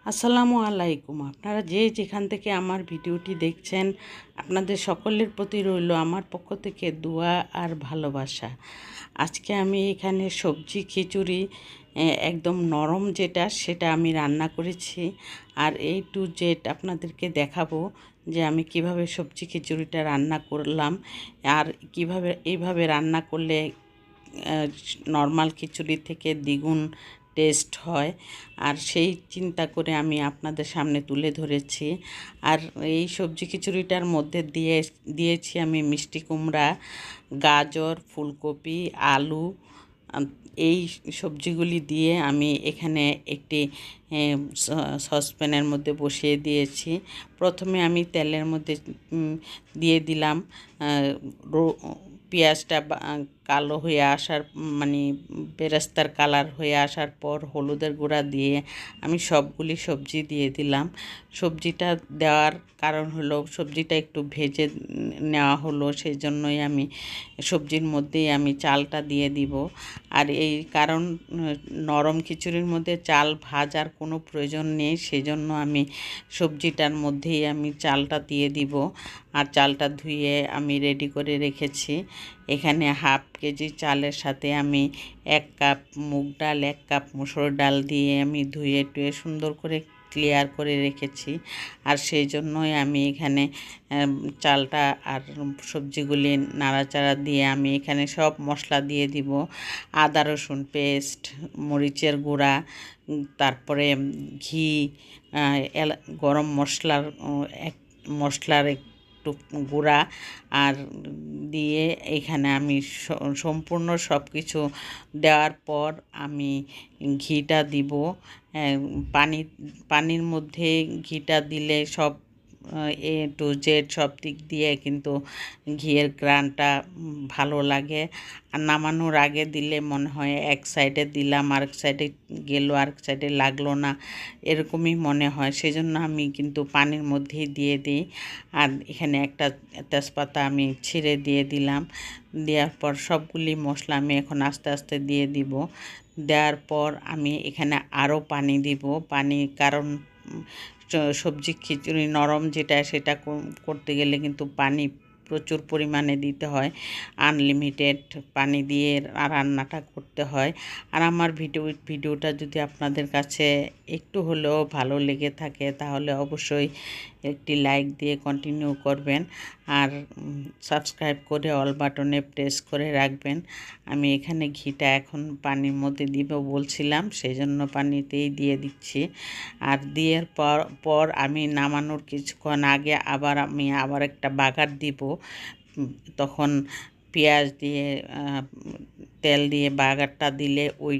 আসসালামু আলাইকুম। আপনারা যে যেখান থেকে আমার ভিডিওটি দেখছেন, আপনাদের সকলের প্রতি রইল আমার পক্ষ থেকে দোয়া আর ভালোবাসা। আজকে আমি এখানে সবজি খিচুড়ি একদম নরম যেটা সেটা আমি রান্না করেছি। আর A to Z আপনাদেরকে দেখাবো যে আমি কিভাবে সবজি খিচুড়িটা রান্না করলাম, আর কিভাবে এইভাবে রান্না করলে নর্মাল খিচুড়ি থেকে দ্বিগুণ টেস্ট হয়। আর সেই চিন্তা করে আমি আপনাদের সামনে তুলে ধরেছি। আর এই সবজি খিচুড়িটার মধ্যে দিয়েছি আমি মিষ্টি কুমড়া, গাজর, ফুলকপি, আলু। এই সবজিগুলি দিয়ে আমি এখানে একটি সসপ্যানের মধ্যে বসিয়ে দিয়েছি। প্রথমে আমি তেলের মধ্যে দিয়ে দিলাম পেঁয়াজটা কালো হয়ে আসার মানে বেরেস্তার কালার হয়ে আসার পর হলুদের গুঁড়া দিয়ে আমি সবগুলি সবজি দিয়ে দিলাম। সবজিটা দেওয়ার কারণ হলো সবজিটা একটু ভেজে নেওয়া হলো, সেই জন্যই আমি সবজির মধ্যেই আমি চালটা দিয়ে দিব। আর এই কারণ নরম খিচুড়ির মধ্যে চাল ভাজার কোনো প্রয়োজন নেই, সেজন্য আমি সবজিটার মধ্যেই আমি চালটা দিয়ে দিব। আর চালটা ধুয়ে আমি রেডি করে রেখেছি। এখানে হাফ কেজি চালের সাথে আমি 1 কাপ মুগ ডাল, 1 কাপ মসুর ডাল দিয়ে আমি ধুয়ে টুয়ে সুন্দর করে ক্লিয়ার করে রেখেছি। আর সেই জন্যই আমি এখানে চালটা আর সবজিগুলি নাড়াচাড়া দিয়ে আমি এখানে সব মশলা দিয়ে দিব। আদা রসুন পেস্ট, মরিচের গুঁড়া, তারপরে ঘি, গরম মশলার একটু গুঁড়া আর দিয়ে এখানে আমি সম্পূর্ণ সব কিছু দেওয়ার পর আমি ঘিটা দিব। পানির মধ্যে ঘিটা দিলে সব A to Z সব দিক দিয়ে কিন্তু ঘিয়ের গ্রানটা ভালো লাগে। আর নামানোর আগে দিলে মনে হয় এক সাইডে দিলাম আরেক সাইডে গেল, আরেক সাইডে লাগলো না, এরকমই মনে হয়। সেজন্য আমি কিন্তু পানির মধ্যেই দিয়ে দিই। আর এখানে একটা তেজপাতা আমি ছিঁড়ে দিয়ে দিলাম। দেওয়ার পর সবগুলি মশলা আমি এখন আস্তে আস্তে দিয়ে দিব। দেওয়ার পর আমি এখানে আরও পানি দিব। কারণ সবজি খিচুড়ি নরম যেটা সেটা করতে গেলে কিন্তু পানি প্রচুর পরিমাণে দিতে হয়, আনলিমিটেড পানি দিয়ে রান্নাটা করতে হয়। আর আমার ভিডিওটা যদি আপনাদের কাছে একটু হলেও ভালো লেগে থাকে তাহলে অবশ্যই একটি লাইক দিয়ে কন্টিনিউ করবেন আর সাবস্ক্রাইব করে অল বাটনে প্রেস করে রাখবেন। আমি এখানে ঘিটা এখন পানির মধ্যে দিব বলছিলাম, সেই জন্য পানিতেই দিয়ে দিচ্ছি। আর দেওয়ার পর আমি নামানোর কিছুক্ষণ আগে আমি আবার একটা বাগার দিব। তখন পেঁয়াজ দিয়ে তেল দিয়ে বাগারটা দিলে ওই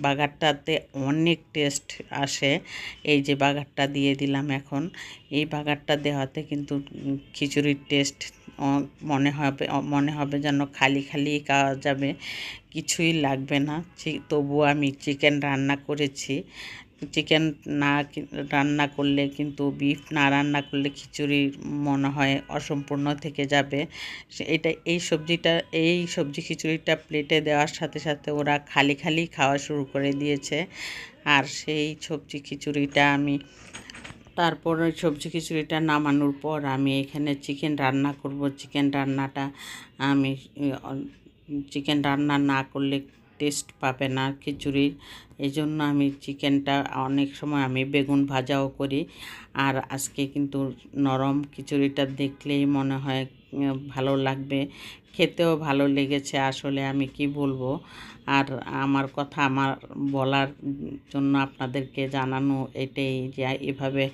বাগারটাতে অনেক টেস্ট আসে। এই যে বাগারটা দিয়ে দিলাম এখন, এই বাগারটা দেওয়াতে কিন্তু খিচুড়ির টেস্ট মনে হবে যেন খালি খালি খাওয়া যাবে, কিছুই লাগবে না। তবুও আমি চিকেন রান্না করেছি। চিকেন না রান্না করলে কিন্তু বিফ না রান্না করলে খিচুড়ি মনে হয় অসম্পূর্ণ থেকে যাবে। এই সবজি খিচুড়িটা প্লেটে দেওয়ার সাথে সাথে ওরা খালি খালি খাওয়া শুরু করে দিয়েছে। আর সেই সবজি খিচুড়িটা আমি তারপর ওই সবজি খিচুড়িটা নামানোর পর আমি এখানে চিকেন রান্না করব। চিকেন রান্না না করলে টেস্ট পাবে না খিচুড়ির, এই জন্য আমি চিকেনটা অনেক সময় আমি বেগুন ভাজাও করি। আর আজকে কিন্তু নরম খিচুড়িটা দেখলেই মনে হয় ভালো লাগবে, খেতেও ভালো লেগেছে। আসলে আমি কি বলবো, আর আমার কথা আমার বলার জন্য আপনাদেরকে জানানো এটাই যে এভাবে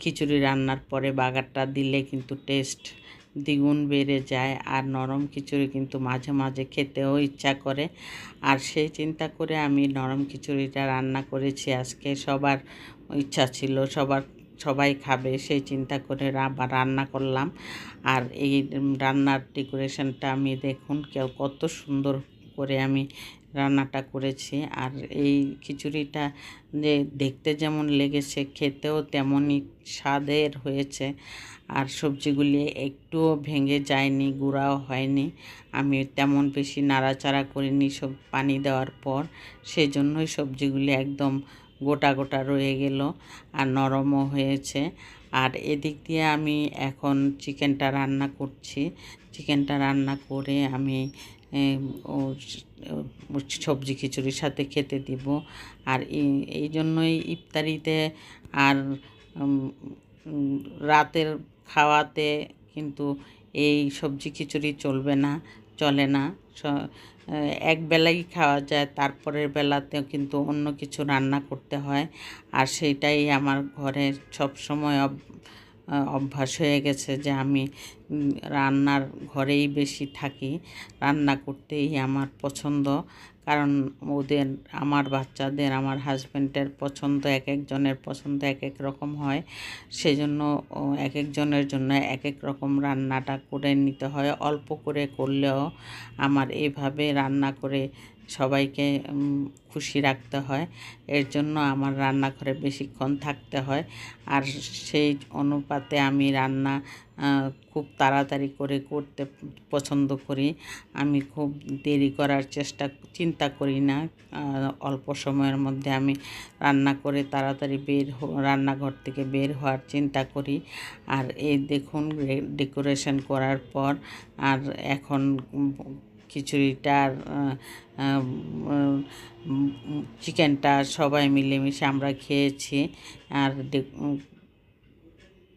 খিচুড়ি রান্নার পরে বাগারটা দিলে কিন্তু টেস্ট দ্বিগুণ বেড়ে যায়। আর নরম খিচুড়ি কিন্তু মাঝে মাঝে খেতেও ইচ্ছা করে। আর সেই চিন্তা করে আমি নরম খিচুড়িটা রান্না করেছি। আজকে সবার ইচ্ছা ছিল সবাই খাবে, সেই চিন্তা করে রান্না করলাম। আর এই রান্নার ডেকোরেশনটা আমি দেখুন কত সুন্দর করে আমি রান্নাটা করেছি। আর এই খিচুড়িটা যে দেখতে যেমন লেগেছে খেতেও তেমনই স্বাদের হয়েছে। আর সবজিগুলি একটুও ভেঙে যায়নি, গুঁড়াও হয়নি। আমি তেমন বেশি নাড়াচাড়া করিনি পানি দেওয়ার পর, সেই জন্যই সবজিগুলি একদম গোটা গোটা রয়ে গেল আর নরমও হয়েছে। আর এদিক দিয়ে আমি এখন চিকেনটা রান্না করছি। চিকেনটা রান্না করে আমি সবজি খিচুড়ির সাথে খেতে দিব। আর এই জন্যই ইফতারিতে আর রাতের খাওয়াতে কিন্তু এই সবজি খিচুড়ি চলে না। এক বেলাই খাওয়া যায়, তারপরের বেলাতেও কিন্তু অন্য কিছু রান্না করতে হয়। আর সেইটাই আমার ঘরে সবসময় অভ্যাস হয়ে গেছে যে আমি রান্নার ঘরেই বেশি থাকি, রান্না করতেই আমার পছন্দ। কারণ আমার বাচ্চাদের, আমার হাজব্যান্ডের পছন্দ, এক একজনের পছন্দ এক এক রকম হয়। সেজন্য এক একজনের জন্য এক এক রকম রান্নাটা করে নিতে হয়। অল্প করে করলেও আমার এভাবে রান্না করে সবাইকে খুশি রাখতে হয়। এর জন্য আমার রান্নাঘরে বেশিক্ষণ থাকতে হয়। আর সেই অনুপাতে আমি রান্না খুব তাড়াতাড়ি করে করতে পছন্দ করি। আমি খুব দেরি করার চিন্তা করি না। অল্প সময়ের মধ্যে আমি রান্না করে তাড়াতাড়ি রান্নাঘর থেকে বের হওয়ার চিন্তা করি। আর এই দেখুন ডেকোরেশন করার পর আর এখন খিচুড়িটার চিকেনটা সবাই মিলেমিশে আমরা খেয়েছি। আর